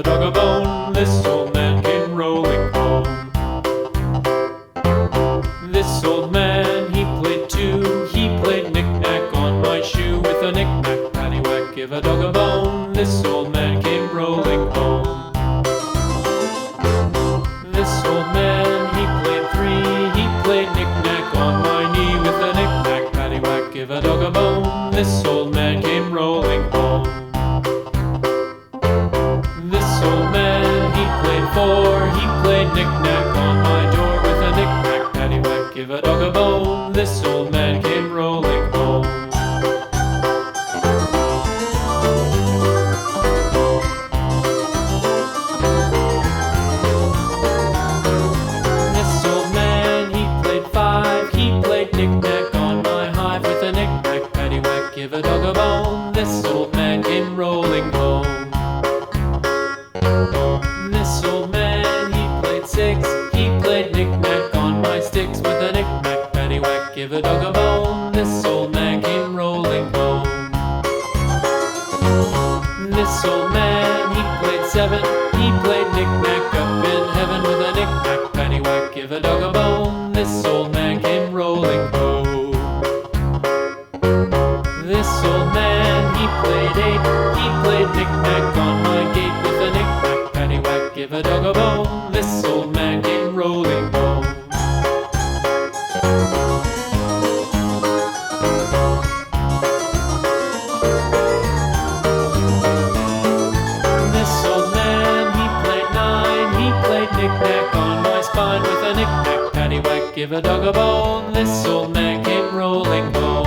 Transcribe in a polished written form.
a dog a bone. This old man came rolling home. This old man, he played too. He played knick-knack on my shoe. With a knick-knack, paddywhack, give a dog a bone. This old man came rolling home. This old man, he played three. He played knick-knack on my knee. With a knick-knack, paddywhack, give a dog a bone. This old man came rolling home. This old man, he played four. He played knick-knack on my door. With a knick-knack, paddywhack, give a dog a bone. This old man came rolling home. This old man, he played five. He played knick-knack on my hive. With a knick-knack, paddywhack, give a dog a bone. This old man came rolling home. This old man, he played six. He played knick-knack on my sticks. With a knick-knack, paddywhack, give a dog a bone. This old man came rolling home. This old man, he played seven. He played knick-knack up in heaven. With a knick-knack, paddywhack, give a dog a bone. This old man came rolling home. This old man, he played eight. He played knick-knack on my gate. With a knick-knack, paddywhack, give a dog a bone. This old man came rolling home. This old man, he played nine. He played knick-knack on my spine. With a knick-knack, paddywhack, give a dog a bone. This old man came rolling home.